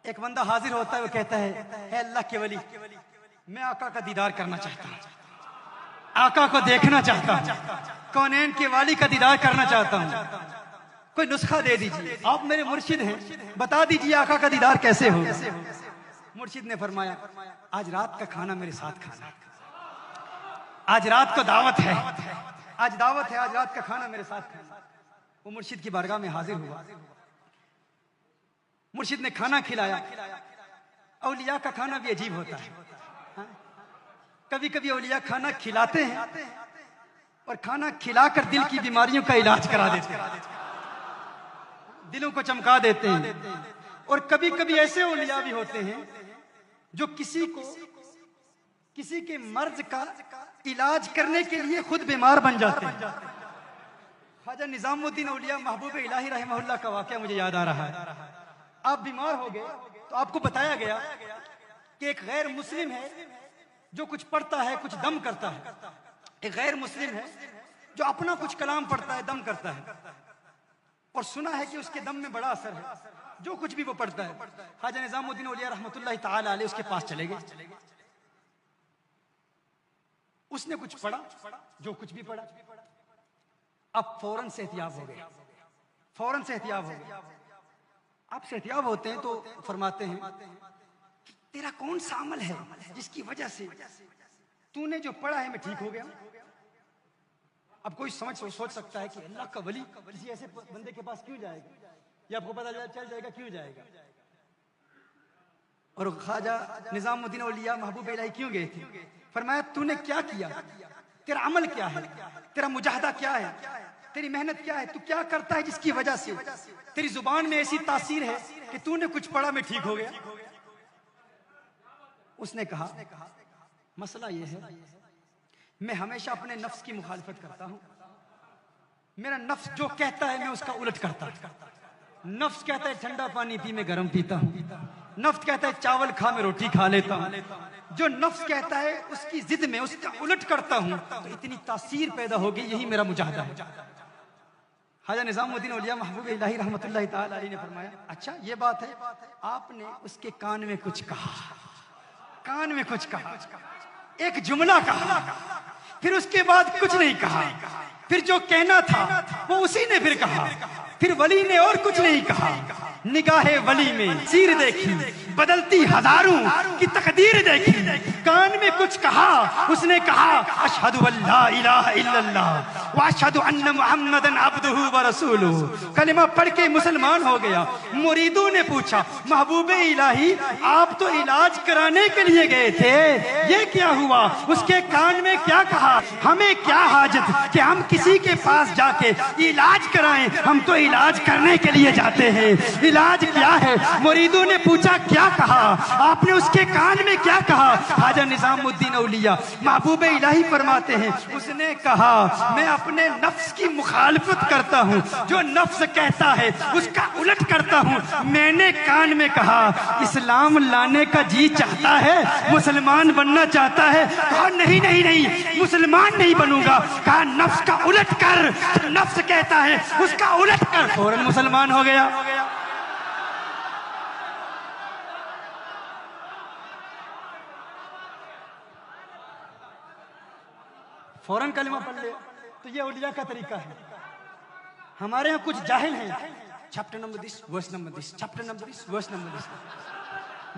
ایک بندہ حاضر ہوتا ہے، وہ کہتا ہے اے اللہ کے ولی، میں آقا کا دیدار کرنا چاہتا ہوں، آقا کو دیکھنا چاہتا ہوں، کونین کے والی کا دیدار کرنا چاہتا ہوں، کوئی نسخہ دے دیجیے، آپ میرے مرشد ہیں، بتا دیجیے آقا کا دیدار کیسے ہوگا۔ مرشد نے فرمایا آج رات کا کھانا میرے ساتھ کھانا، آج رات کو دعوت ہے، آج دعوت ہے، آج رات کا کھانا میرے ساتھ کھانا۔ وہ مرشد کی بارگاہ میں حاضر ہوا، مرشد نے کھانا کھلایا۔ اولیاء کا کھانا بھی عجیب ہوتا ہے، کبھی کبھی اولیاء کھانا کھلاتے ہیں اور کھانا کھلا کر دل کی بیماریوں کا علاج کرا دیتے ہیں، دلوں کو چمکا دیتے ہیں۔ اور کبھی کبھی ایسے اولیاء بھی ہوتے ہیں جو کسی کے مرض کا علاج کرنے کے لیے خود بیمار بن جاتے ہیں۔ خواجہ نظام الدین اولیاء محبوب الہی رحمہ اللہ کا واقعہ مجھے یاد آ رہا ہے۔ آپ بیمار ہو گئے تو آپ کو بتایا گیا کہ ایک غیر مسلم ہے جو کچھ پڑھتا ہے، کچھ دم کرتا ہے، ایک غیر مسلم ہے جو اپنا کچھ کلام پڑھتا ہے، دم کرتا ہے، اور سنا ہے کہ اس کے دم میں بڑا اثر ہے جو کچھ بھی وہ پڑھتا ہے۔ خواجہ نظام الدین اولیاء رحمۃ اللہ تعالی علیہ اس کے پاس چلے گئے، اس نے کچھ پڑھا، جو کچھ بھی پڑھا، اب فوراً صحتیاب ہو گئے، فوراً صحتیاب ہو گئے۔ آپ صحتیاب ہوتے ہیں تو فرماتے ہیں تیرا کون سا عمل ہے جس کی وجہ سے تو نے جو پڑھا ہے میں ٹھیک ہو گیا؟ اب کوئی سوچ سکتا ہے کہ اللہ کا ولی کسی ایسے بندے کے پاس کیوں جائے گا، یہ آپ کو پتہ چل جائے گا کیوں جائے گا۔ اور خواجہ نظام الدین اولیاء محبوب الہی کیوں گئے تھے؟ فرمایا تو نے کیا کیا، تیرا عمل کیا ہے، تیرا مجاہدہ کیا ہے، تیری محنت کیا ہے، تو کیا کرتا ہے جس کی وجہ سے تیری زبان میں ایسی تاثیر ہے کہ تو نے کچھ پڑھا میں ٹھیک ہو گیا۔ اس نے کہا مسئلہ یہ ہے میں ہمیشہ اپنے نفس کی مخالفت کرتا ہوں، میرا نفس جو کہتا ہے میں اس کا الٹ کرتا ہوں۔ نفس کہتا ہے ٹھنڈا پانی پی میں گرم پیتا ہوں، نفس کہتا ہے چاول کھا میں روٹی کھا لیتا ہوں، جو نفس کہتا ہے اس کی ضد میں اس کا الٹ کرتا ہوں تو اتنی تاثیر پیدا ہوگی، یہی میرا مجاہدہ ہے۔ خواجہ نظام الدین اولیاء محبوب الہی رحمۃ اللہ تعالی علیہ نے فرمایا اچھا یہ بات ہے، آپ نے اس کے کان میں کچھ کہا، کان میں کچھ کہا، ایک جملہ کہا، پھر اس کے بعد کچھ نہیں کہا، پھر جو کہنا تھا وہ اسی نے پھر کہا، پھر ولی نے اور کچھ نہیں کہا۔ نگاہ ولی میں سیر دیکھی، بدلتی ہزاروں کی تقدیر دیکھی، کان میں کچھ کہا، اس نے کہا اشہد ان لا الہ الا اللہ واشہد ان محمدن عبدہ ورسولہ، کلمہ پڑھ کے مسلمان ہو گیا۔ مریدوں نے پوچھا محبوب الہی آپ تو علاج کرانے کے لیے گئے تھے، یہ کیا ہوا؟ اس کے کان میں کیا کہا؟ ہمیں کیا حاجت کہ ہم کسی کے پاس جا کے علاج کرائیں، ہم تو علاج کرنے کے لیے جاتے ہیں، علاج کیا ہے؟ مریدوں نے پوچھا کیا کہا؟ آپ نے اس کے کان میں کیا کہا؟ خواجہ نظام الدین اولیاء محبوب الہی فرماتے ہیں اس نے کہا میں اپنے نفس کی مخالفت کرتا ہوں، جو نفس کہتا ہے اس کا الٹ کرتا ہوں۔ میں نے کان میں کہا اسلام لانے کا جی چاہتا ہے، مسلمان بننا چاہتا ہے، کہا نہیں نہیں نہیں مسلمان نہیں بنوں گا، کہا نفس کا الٹ کر، نفس کہتا ہے اس کا الٹ کر، فوراً مسلمان ہو گیا۔ فوراً کلمہ پڑھ لے، تو یہ اولیاء کا طریقہ ہے۔ ہمارے ہاں کچھ جاہل ہیں، چیپٹر نمبر دس ورس نمبر دس، چیپٹر نمبر دس ورس نمبر دس،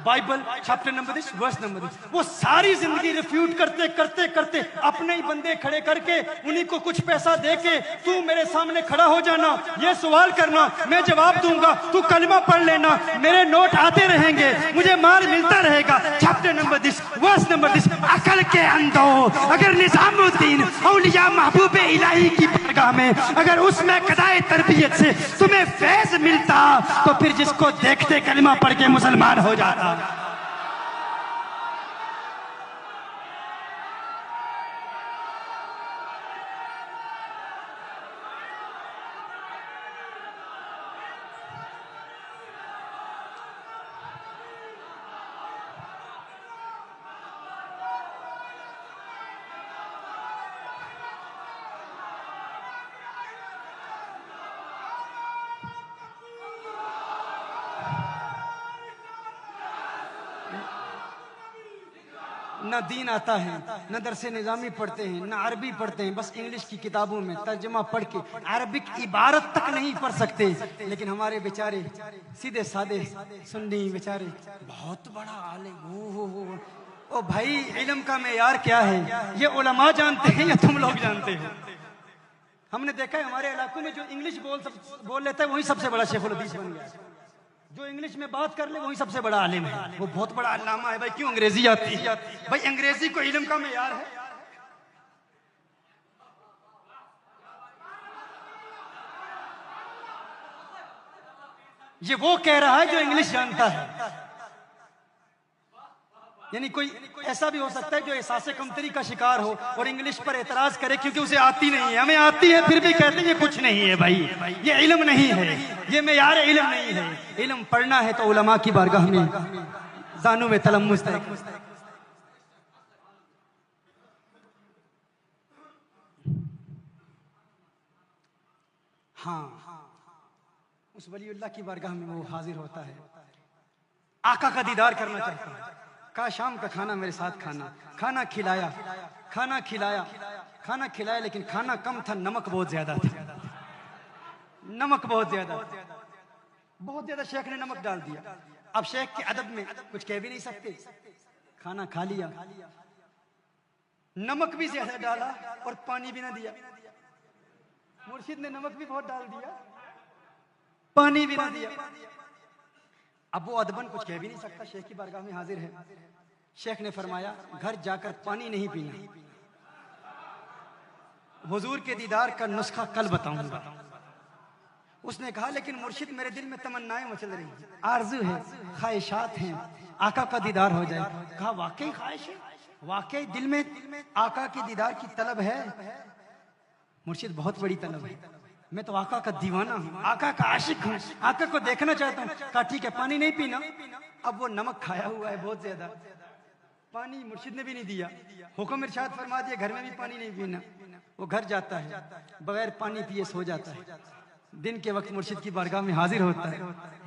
بائبل چیپٹر نمبر دس ورس نمبر دس، وہ ساری زندگی ریفیوٹ کرتے کرتے کرتے اپنے ہی بندے کھڑے کر کے انہیں کو کچھ پیسہ دے کے تو میرے سامنے کھڑا ہو جانا، یہ سوال کرنا، میں جواب دوں گا، تو کلمہ پڑھ لینا، میرے نوٹ آتے رہیں گے، مجھے مال ملتا رہے گا۔ چیپٹر نمبر دس ورس نمبر دس، عقل کے اندھو اگر نظام الدین اولیاء محبوب الہی کی بارگاہ میں اگر اس میں قضائے تربیت سے تمہیں فیض ملتا تو پھر جس کو دیکھتے کلمہ پڑھ کے مسلمان ہو جاتا۔ نہ دین آتا ہے، نہ درس نظامی پڑھتے ہیں، نہ عربی پڑھتے ہیں، بس انگلش کی کتابوں میں ترجمہ پڑھ کے عربک عبارت تک نہیں پڑھ سکتے. لیکن ہمارے بیچارے سیدھے سادے سنی بیچارے بہت بڑا عالم. او بھائی علم کا معیار کیا ہے یہ علماء جانتے ہیں یا تم لوگ جانتے ہیں؟ ہم نے دیکھا ہے ہمارے علاقوں میں جو انگلش بول لیتا ہے وہی سب سے بڑا شیخ الحدیث بن گیا. جو انگلش میں بات کر لے وہی سب سے بڑا عالم ہے، وہ بہت بڑا علامہ ہے. بھائی کیوں انگریزی آتی ہے؟ بھائی انگریزی کو علم کا معیار ہے؟ یہ وہ کہہ رہا ہے جو انگلش جانتا ہے. یعنی کوئی ایسا بھی ہو سکتا ہے جو احساس کمتری کا شکار ہو اور انگلش پر اعتراض کرے کیونکہ اسے آتی نہیں ہے. ہمیں آتی ہے پھر بھی کہتے ہیں یہ کچھ نہیں ہے. بھائی یہ علم نہیں ہے، یہ معیار علم نہیں ہے. علم پڑھنا ہے تو علماء کی بارگاہ میں زانو میں تلمس ہے. ہاں اس ولی اللہ کی بارگاہ میں وہ حاضر ہوتا ہے، آقا کا دیدار کرنا چاہتا ہے. کہا شام کا کھانا میرے ساتھ کھانا. کھانا کھلایا لیکن کھانا کم تھا، نمک بہت زیادہ تھا. نمک بہت زیادہ شیخ نے نمک ڈال دیا. اب شیخ کے ادب میں کچھ کہہ بھی نہیں سکتے. کھانا کھا لیا، نمک بھی زیادہ ڈالا اور پانی بھی نہ دیا. مرشد نے نمک بھی بہت ڈال دیا، پانی بھی نہ دیا. اب وہ ادبن کچھ کہہ بھی نہیں سکتا، شیخ کی بارگاہ میں حاضر ہے. شیخ نے فرمایا گھر جا کر پانی نہیں پینا، حضور کے دیدار کا نسخہ کل بتاؤں گا. اس نے کہا لیکن مرشد میرے دل میں تمنائیں مچل رہی ہیں، آرزو ہے، خواہشات ہیں، آقا کا دیدار ہو جائے. کہا واقعی خواہش ہے، واقعی دل میں آقا کی دیدار کی طلب ہے؟ مرشد بہت بڑی طلب ہے، میں تو آقا کا دیوانہ ہوں، آقا کا عاشق ہوں، آقا کو دیکھنا چاہتا ہوں. کہا ٹھیک ہے پانی نہیں پینا. اب وہ نمک کھایا ہوا ہے بہت زیادہ، پانی مرشد نے بھی نہیں دیا. حکم ارشاد فرما دیا گھر میں بھی پانی نہیں پینا. وہ گھر جاتا ہے، بغیر پانی پیے سو جاتا ہے. دن کے وقت مرشد کی بارگاہ میں حاضر ہوتا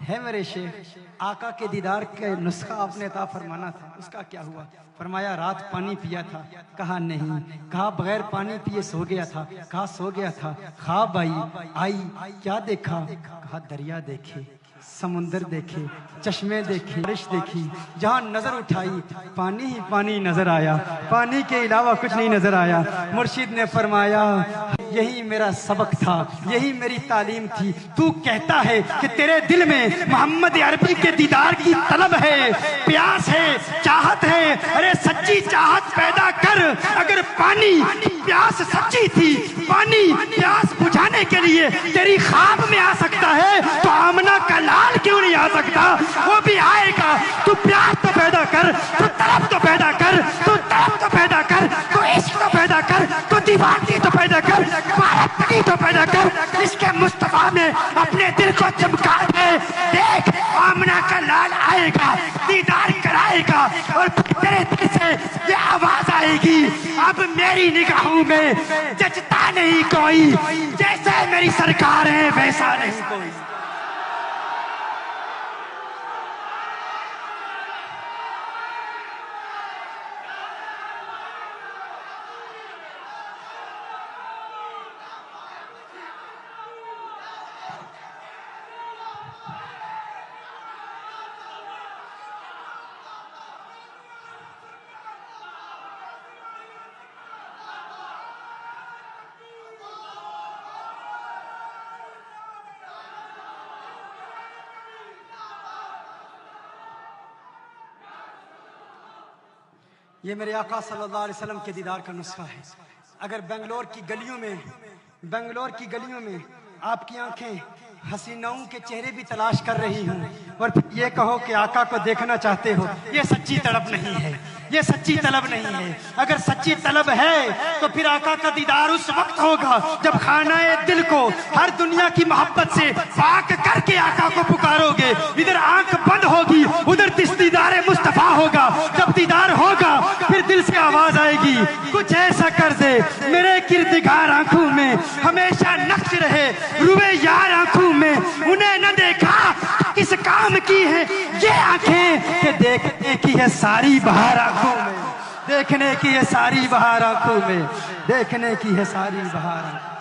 ہے میرے شیخ آقا کے دیدار کے نسخہ آپ نے عطا فرمانا تھا، اس کا کیا ہوا؟ فرمایا رات پانی پیا تھا. کہا نہیں. کہا بغیر پانی پیے سو گیا تھا. کہا سو گیا تھا. خواب آئی کیا دیکھا؟ کہا دریا دیکھے، سمندر دیکھے، چشمے دیکھے، بارش دیکھی. جہاں نظر اٹھائی پانی ہی پانی نظر آیا، پانی کے علاوہ کچھ نہیں نظر آیا. مرشد نے فرمایا یہی میرا سبق تھا، یہی میری تعلیم تھی. تو کہتا ہے کہ تیرے دل میں محمد عربی کے دیدار کی طلب ہے، پیاس ہے، چاہت ہے. ارے سچی چاہت پیدا کر. اگر پانی پیاس سچی تھی، پانی پیاس بجھانے کے لیے تیری خواب میں آ سکتا ہے تو آمنہ کا لال کیوں نہیں آ سکتا؟ وہ بھی آئے گا. تو پیاس تو پیدا کر، تو طلب تو پیدا کر، تو طلب تو پیدا کر، تو عشق تو پیدا کر، تو دیوانگی تو پیدا کر، پارتگی تو پیدا کر. اس کے مصطفیٰ میں اپنے دل کو چمکا دے. دیکھ آمنہ کا لال آئے گا، دیدار کرائے گا اور تیرے دل سے یہ آواز آئے گی اب میری نگاہوں میں جچتا نہیں کوئی، جیسے میری سرکار ہے ویسا نہیں کوئی. یہ میرے آقا صلی اللہ علیہ وسلم کے دیدار کا نسخہ ہے. اگر بنگلور کی گلیوں میں آپ کی آنکھیں حسیناؤں کے چہرے بھی تلاش کر رہی ہوں اور پھر یہ کہو کہ آقا کو دیکھنا چاہتے ہو، یہ سچی طلب نہیں ہے، یہ سچی طلب نہیں ہے. اگر سچی طلب ہے تو پھر آقا کا دیدار اس وقت ہوگا جب خانہ دل کو ہر دنیا کی محبت سے پاک کر کے آقا کو پکارو گے. ادھر آنکھ بند ہوگی، ادھر دیدار مصطفیٰ ہوگا. جب دیدار ہوگا پھر دل سے آواز آئے گی کچھ ایسا کر دے میرے کردگار آنکھوں میں ہمیشہ نقش رہے، روئے یار آنکھوں میں انہیں نہ دیکھا کس کام کی ہے یہ آنکھیں کہ دیکھنے کی ہے ساری بہار آنکھوں میں. دیکھنے کی ہے ساری بہار آنکھوں میں، دیکھنے کی ہے ساری بہار آنکھوں میں۔